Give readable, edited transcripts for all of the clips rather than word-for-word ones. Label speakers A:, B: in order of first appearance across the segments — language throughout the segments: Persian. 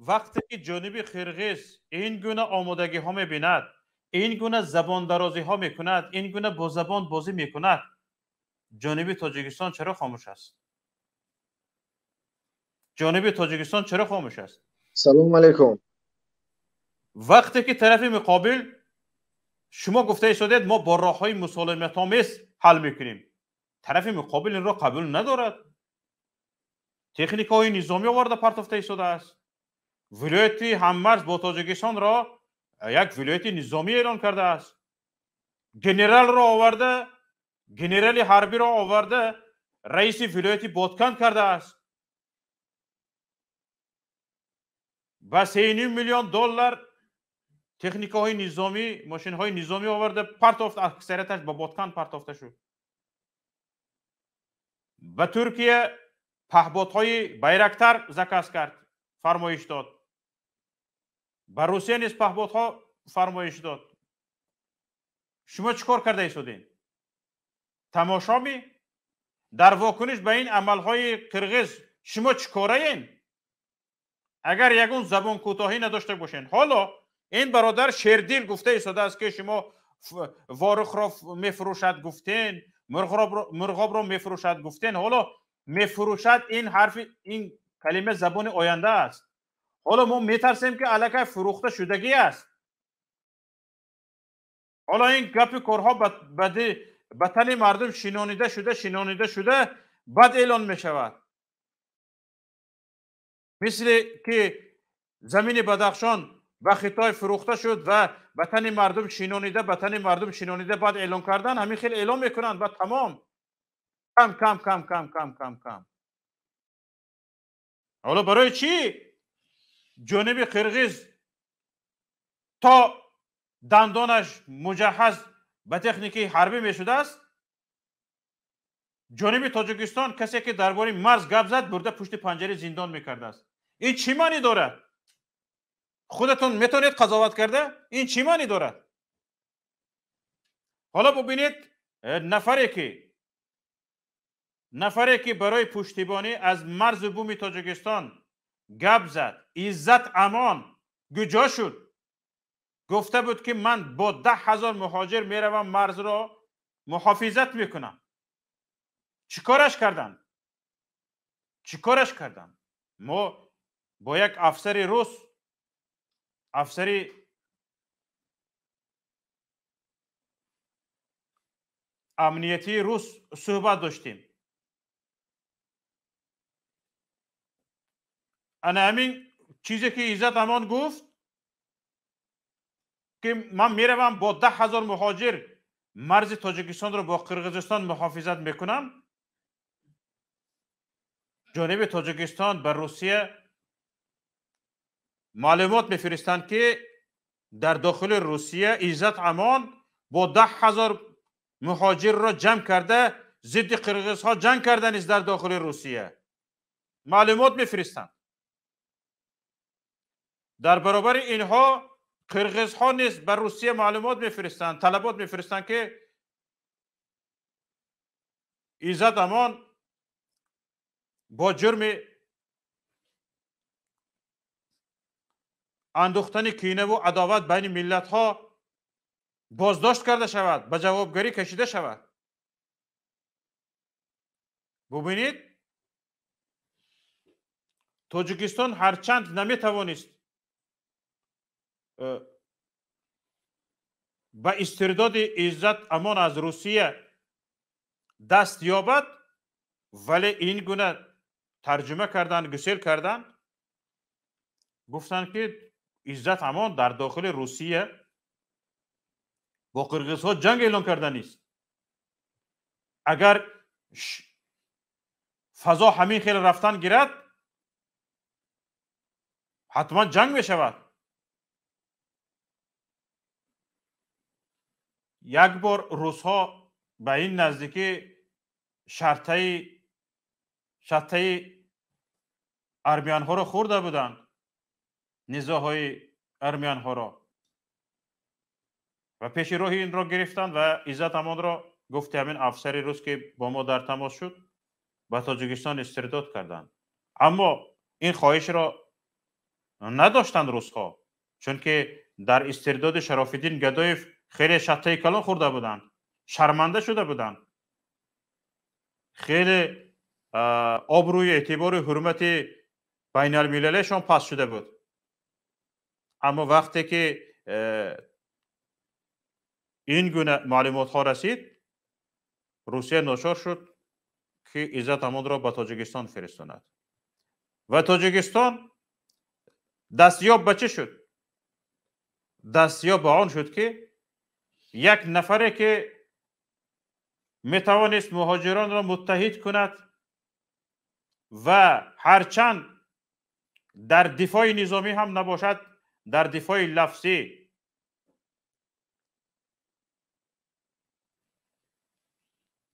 A: وقتی که جانب قرغیز این گونه آمادگی ها می‌بیند، این گونه زبان درازی ها می‌کند، این گونه با زبان بازی می‌کند، جانب تاجیکستان چرا خاموش است؟ جانب تاجیکستان چرا خاموش است؟
B: سلام علیکم.
A: وقتی که طرف مقابل شما گفته ایستادید ما با راه‌های مسالمت‌آمیز حل می‌کنیم، طرف مقابل این را قبول ندارد، تکنیک‌های نظامی آورده پرتافته ایستاده است. ولایت هممرز با تاجیکستان را یک ولایت نظامی اعلان کرده است. گنرال را آورده، گنرال حربی را آورده رئیس ولایت بادکن کرده است. و 3.5 میلیون دلار تکنیک‌های نظامی، ماشین‌های نظامی آورده پرتافت، اکثریتش به بادکن پرتافته شد. به ترکیه پهپادهای بیرکتر زکس کرد، فرمایش داد. به روسیه نیز پهپادها فرمایش داد. شما چیکار کرده ایستادین؟ تماشا می؟ در واکنش به این عملهای قرغیز شما چیکاره این؟ اگر یگون زبان کوتاهی نداشته باشین. حالا این برادر شیردیل گفته ایستاده است که شما وارخ را میفروشد گفتین، مرغاب را میفروشد گفتین. حالا میفروشد این حرف، این کلمه زبان آینده است. حالا ما میترسیم که الکی فروخته شدگی است. حالا این گپ کارها به تن مردم شنانیده شده بعد اعلان می شود. مثل که زمین بدخشان به خطای فروخته شد و به تن مردم شنانیده بعد اعلان کردن، همین خیلی اعلان میکنند و تمام. کم کم کم کم کم کم کم. حالا برای چی جانب قرغیز تا دندانش مجهز به تکنیکی حربی می شده است، جانب تاجیکستان کسی که درباره مرز گپ زد برده پشت پنجره زندان میکرده است. این چی معنی داره؟ خودتون میتونید قضاوت کرده؟ این چی معنی داره؟ حالا ببینید نفری که برای پشتیبانی از مرز بوم تاجیکستان گپ زد، عزت امان گجا شد، گفته بود که من با 10,000 مهاجر میروم مرز را محافظت میکنم. چیکارش کردن؟ ما با یک افسر روس، افسری امنیتی روس صحبت داشتیم. انا همین چیزی که عزت امان گفت که من میروم با 10,000 مهاجر مرز تاجیکستان را با قرغیزستان محافظت میکنم، جانب تاجیکستان به روسیه معلومات میفرستند که در داخل روسیه عزت امان با 10,000 مهاجر را جمع کرده ضد قرغیزها جنگ کردن است در داخل روسیه. معلومات میفرستند. در برابر اینها قرغیزها نیز بر روسیه معلومات میفرستند، طلبات میفرستند که عزت امان با جرم اندوختن کینه و عداوت بین ملت ها بازداشت کرده شود، به جوابگری کشیده شود. ببینید تاجیکستان هرچند نمیتوانست به استرداد عزت امان از روسیه دست یابد، ولی این گونه ترجمه کردن، گسیل کردن، گفتن که عزت امان در داخل روسیه با قرغیزها جنگ اعلان کردن است. اگر فضا همین خیلی رفتن گیرد حتما جنگ می شود. یک بار روس‌ها به این نزدیکی شرطه ارمیان ها را خورده بودند، نزاعهای ارمیان ها را، و پیش راه این را گرفتند و عزت امان را گفت همین افسر روس که با ما در تماس شد به تاجیکستان استرداد کردند. اما این خواهش را نداشتند روس‌ها، چون که در استرداد شراف‌الدین گدایف خیلی شطه کلان خورده بودند، شرمنده شده بودند، خیلی آبروی اعتبار حرمت بین المللیشان پس شده بود. اما وقتی که این گونه معلومات ها رسید، روسیه ناچار شد که عزت امان را به تاجیکستان فرستاند و تاجیکستان دستیاب به چه شد؟ دستیاب به آن شد که یک نفره که میتوانست مهاجران را متحد کند و هرچند در دفاع نظامی هم نباشد، در دفاع لفظی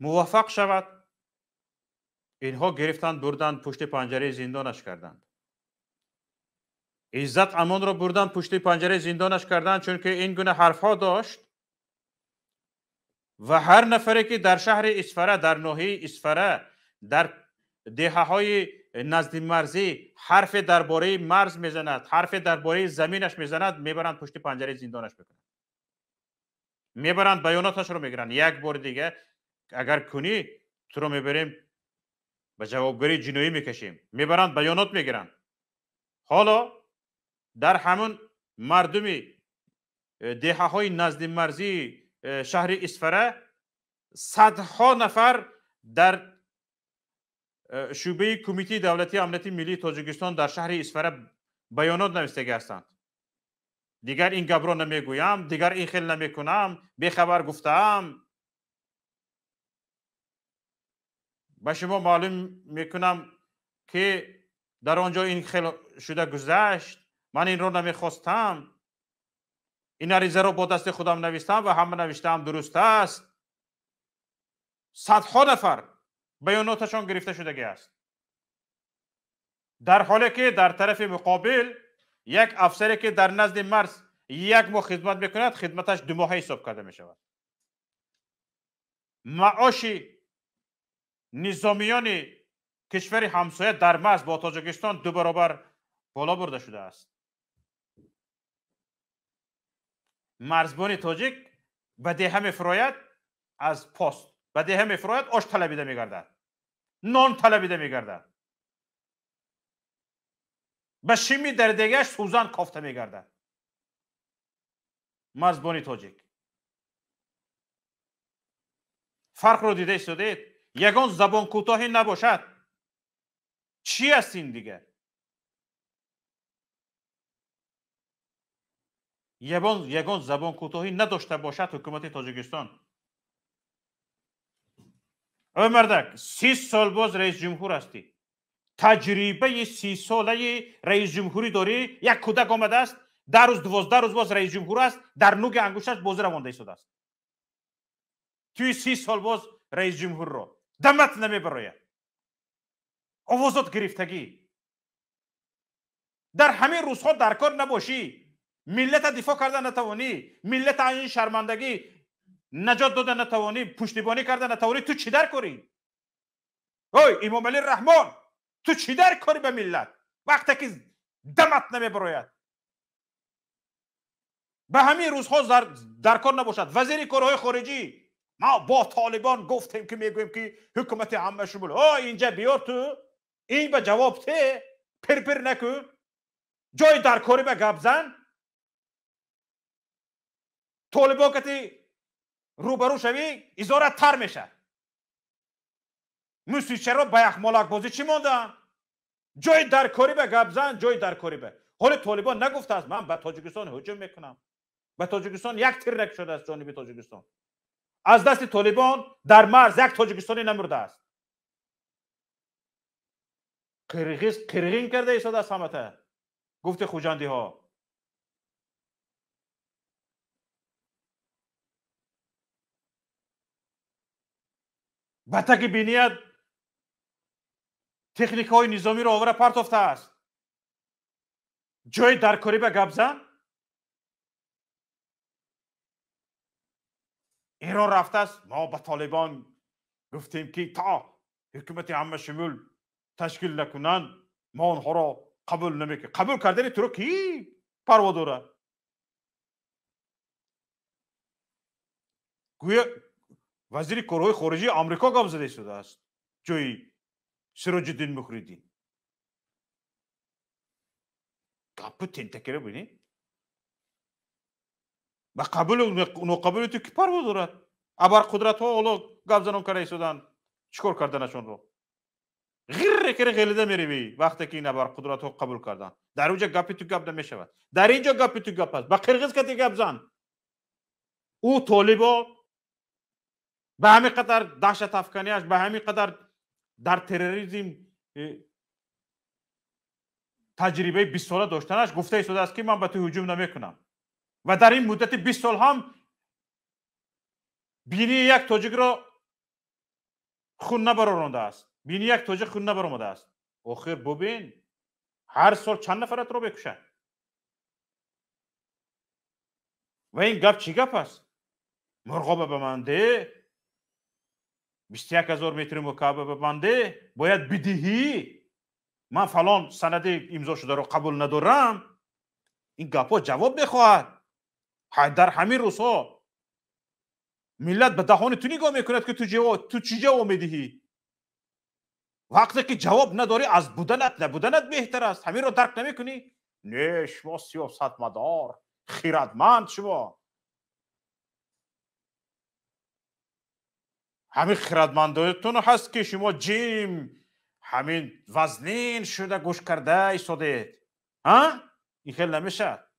A: موفق شود، اینها گرفتند بردند پشت پنجره زندانش کردند. عزت امان را بردند پشت پنجره زندانش کردند، چون که این گونه حرفها داشت و هر نفری که در شهر اسفره، در ناحیه اسفره، در دهه های نزد مرزی حرف درباره مرز میزند، حرف درباره زمینش میزند، میبرند پشت پنجره زندانش بکنند، میبرند بیاناتش رو میگیرند. یک بار دیگه اگر کنی تو رو میبریم به جوابگری جنایی میکشیم، میبرند بیانات میگیرند. حالا در همون مردمی دهه های نزد مرزی شهر اسفره صدها نفر در شعبه کمیته دولتی امنیتی ملی تاجیکستان در شهر اسفره بیانات نوشته هستند. دیگر این گبرا نمیگویم، دیگر این خیل نمیکنم، بیخبر گفتم. به شما معلوم میکنم که در آنجا این خیل شده گذشت، من این رو نمیخواستم، این عریضه رو با دست خودم نوشتم و همه نوشتم درست است. صدها نفر بیاناتشان گرفته شده است، در حالی که در طرف مقابل یک افسری که در نزد مرز یک ماه خدمت میکند، خدمتش 2 ماه حساب کرده میشود. معاش نظامیان کشور همسایه در مرز با تاجیکستان 2 برابر بالا برده شده است. مرزبان تاجیک به دهه میفراید از پست، به دهه میفراید آش طلبیده میگردد، نان طلبیده میگردد، به شیمی در دیگه سوزن کافته میگردد. مرزبان تاجیک فرق رو دیده استودید؟ یگان زبان کوتاهی نباشد چی است این دیگه؟ یگان زبان کوتاهی نداشته باشد حکومت تاجیکستان. آقای مردک 30 سال باز رئیس جمهور هستی، تجربه 30 ساله رئیس جمهوری داری. یک کودک آمده است 10 روز 12 روز باز رئیس جمهور است، در نوک انگشتش بازی روانده ایستاده است. توی 30 سال باز رئیس جمهور رو دمت نمیبراید، آوازات گرفتگی، در همه روزها در کار نباشی، ملت دفاع کرده نتوانی، ملت این شرمندگی نجات داده نتوانی، پشتیبانی کرده نتوانی، تو چی در کاری؟ اوی امام علی رحمان، تو چی در کاری به ملت وقتی که دمت نمیبراید؟ به همین روزها در کار نباشد. وزیر کارهای خارجی، ما با طالبان گفتیم که میگویم که حکومت عامه شمول، اینجا بیار تو این به جواب ته پر نکن، جای در کاری به گپ زن. طالبان که روبرو شوی ازارت تر میشه. موسی چرا به یک مالک بازی چی موندن؟ جای در کاری به گپ زن، جای در کاری به. حال طالبان نگفته است من به تاجیکستان هجوم میکنم. به تاجیکستان یک تیر شده است جانب تاجیکستان. از دست طالبان در مرز یک تاجیکستانی نمرده است. قرغین کرده ایستاده است همته. گفت خوجندی ها. بطک بینیت تکنیک های نظامی رو آوره پرتافته است. جای در کاری به گپ زن. ایران رفته است ما به طالبان گفتیم که تا حکومت همه شمول تشکیل نکنند ما آنها را قبول نمیکنه. قبول کردن تو رو کی پروا داره؟ گویا وزیر کارهای خارجی آمریکا گام زده شده است جای سراج الدین مخریدی. گپ تنتکره بینی؟ با قبول و ناقبول تو کی پروا داره؟ ابر قدرت ها اولا گپ زنان کرده شدن چیکار کردنشون رو؟ غیر کره غلیده میری وقتی که این ابر قدرت ها قبول کردن در اونجا گپی تو گپ نمیشود، در اینجا گپی تو گپ است. با قرغیز کتی گپ زن او طالبا به همین قدر دهشت افکنیش، به همین قدر در تروریسم تجربه 20 ساله داشتنش گفته شده است که من به تو هجوم نمیکنم و در این مدت 20 سال هم بینی یک تاجیک را خون نبرانده است. بینی یک تاجیک خون نبرآمده است. آخر ببین هر سال چند نفرت رو بکشه و این گپ چی گپ است؟ مرغاب ببنده 21,000 متر مکعب ببنده باید بدهی، من فلان سند امضا شده رو قبول ندارم. این گپا جواب میخواهد. در همین روزها ملت به دهان تو نگاه میکند که تو چی جواب میدهی؟ وقتی که جواب نداری از بودنت نبودنت بهتر است. همین رو درک نمیکنی؟ نه شما سیاست مدار خیرتمند شما، همین خیرتمندیتون هست که شما جیم همین وزنین شده گوش کرده ایستادید. ها این خیلی نمیشه.